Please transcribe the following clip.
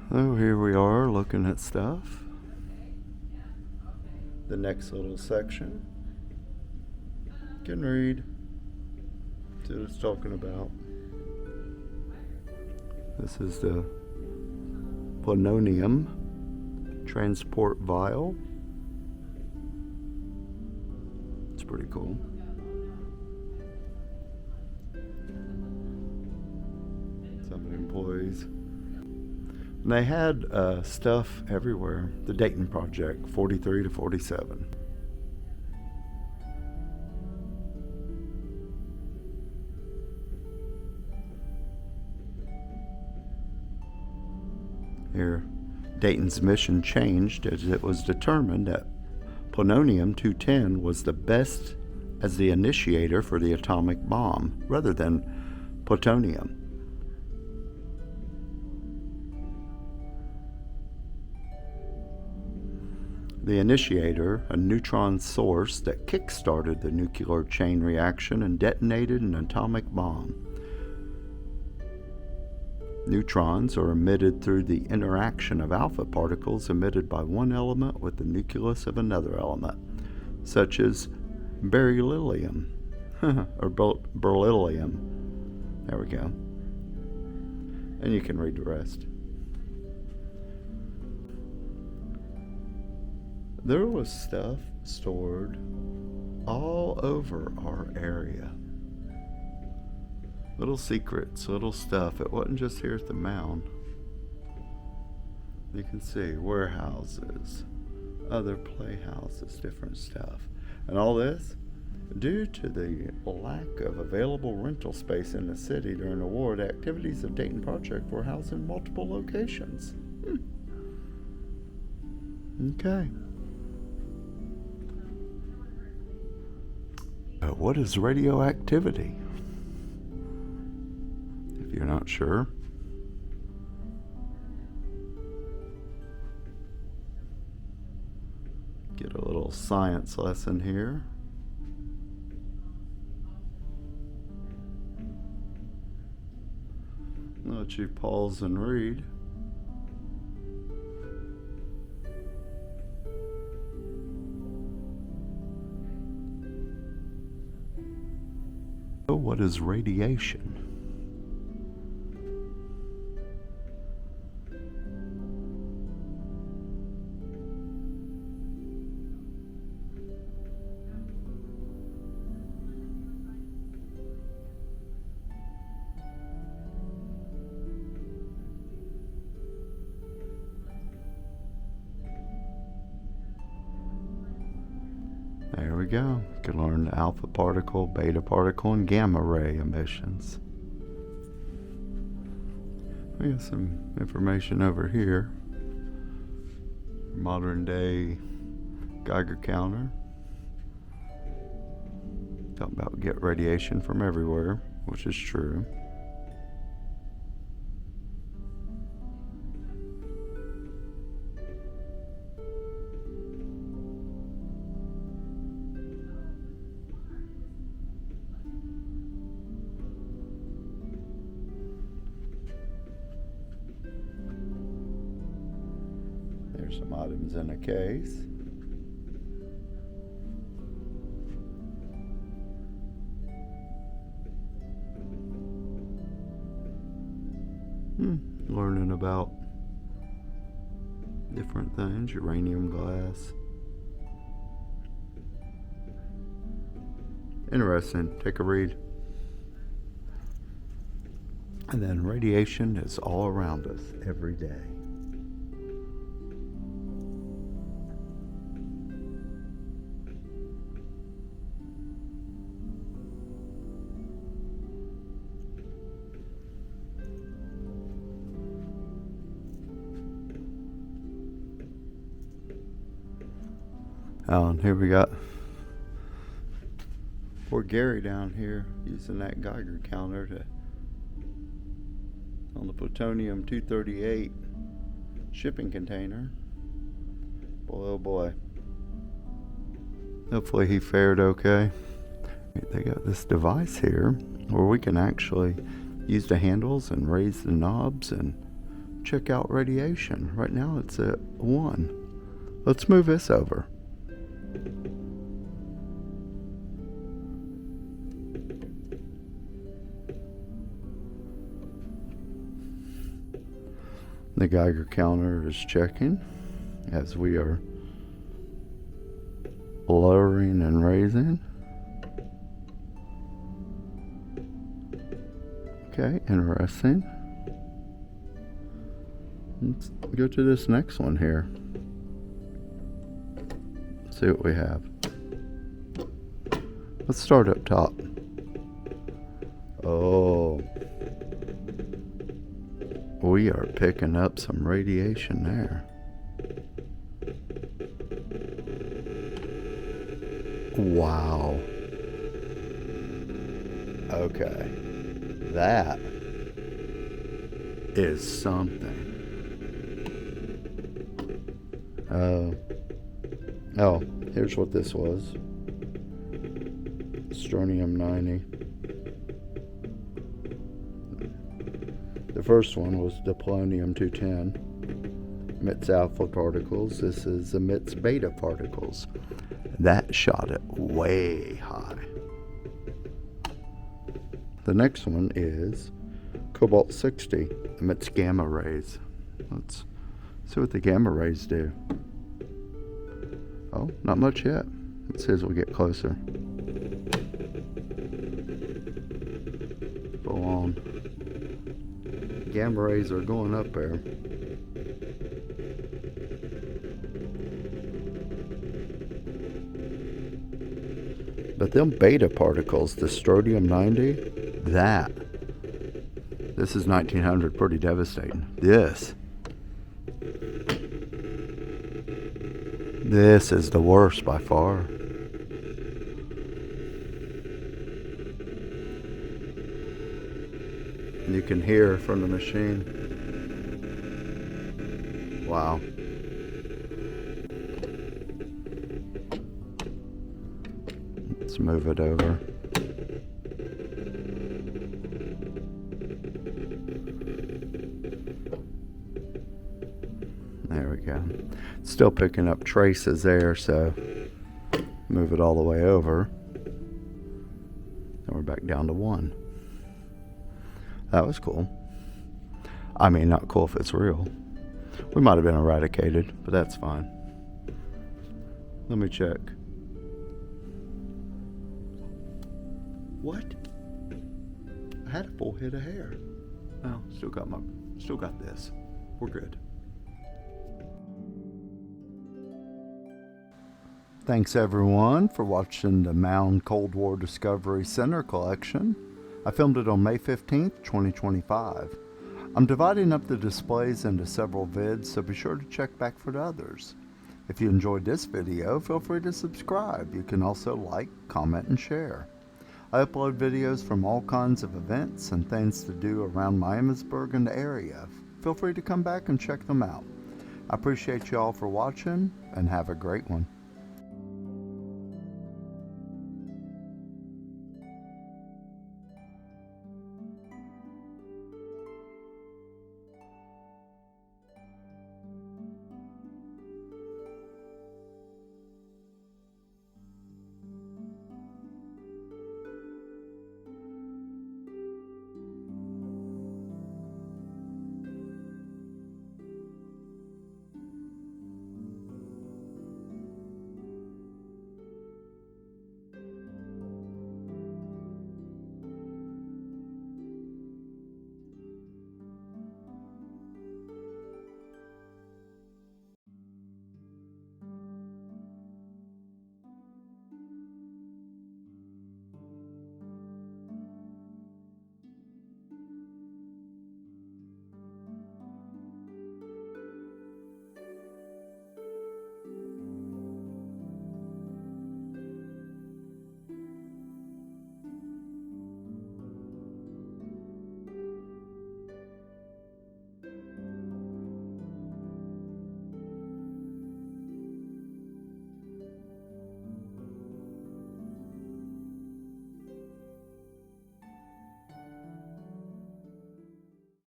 So here we are looking at stuff. The next little section. You can read. See what it's talking about. This is the Polonium transport vial. It's pretty cool. Some of the employees. And they had stuff everywhere. The Dayton Project, 43 to 47. Here, Dayton's mission changed as it was determined that Polonium-210 was the best as the initiator for the atomic bomb, rather than plutonium. The initiator, a neutron source that kick-started the nuclear chain reaction and detonated an atomic bomb. Neutrons are emitted through the interaction of alpha particles emitted by one element with the nucleus of another element, such as beryllium or beryllium. There we go. And you can read the rest. There was stuff stored all over our area. Little secrets, little stuff. It wasn't just here at the Mound. You can see warehouses, other playhouses, different stuff. And all this due to the lack of available rental space in the city during the war. The activities of Dayton Project were housed in multiple locations. Okay. What is radioactivity? If you're not sure. Get a little science lesson here. I'll let you pause and read. So what is radiation? There we go. You can learn the alpha particle, beta particle, and gamma ray emissions. We got some information over here. Modern day Geiger counter. Talking about get radiation from everywhere, which is true. There's some items in a case. Learning about different things, uranium glass. Interesting, take a read. And then radiation is all around us every day. Oh, and here we got poor Gary down here using that Geiger counter to on the plutonium-238 shipping container. Boy, oh boy. Hopefully he fared okay. They got this device here where we can actually use the handles and raise the knobs and check out radiation. Right now it's at 1. Let's move this over. The Geiger counter is checking as we are lowering and raising. Okay, interesting. Let's go to this next one here. See what we have. Let's start up top. Oh, we are picking up some radiation there. Wow. Okay. That is something. Oh, here's what this was. Strontium 90. The first one was the Polonium 210. Emits alpha particles. This is emits beta particles. That shot it way high. The next one is Cobalt 60. Emits gamma rays. Let's see what the gamma rays do. Oh, not much yet. Let's see as we get closer. Go on. Gamma rays are going up there. But them beta particles, the strontium 90, this is 1900, pretty devastating. This is the worst by far. You can hear from the machine. Wow. Let's move it over. There we go. Still picking up traces there, so move it all the way over. And we're back down to 1. That was cool. I mean, not cool if it's real. We might have been eradicated, but that's fine. Let me check. What? I had a full head of hair. Well, still got this. We're good. Thanks everyone for watching the Mound Cold War Discovery Center collection. I filmed it on May 15th, 2025. I'm dividing up the displays into several vids, so be sure to check back for the others. If you enjoyed this video, feel free to subscribe. You can also like, comment, and share. I upload videos from all kinds of events and things to do around Miamisburg and the area. Feel free to come back and check them out. I appreciate you all for watching, and have a great one.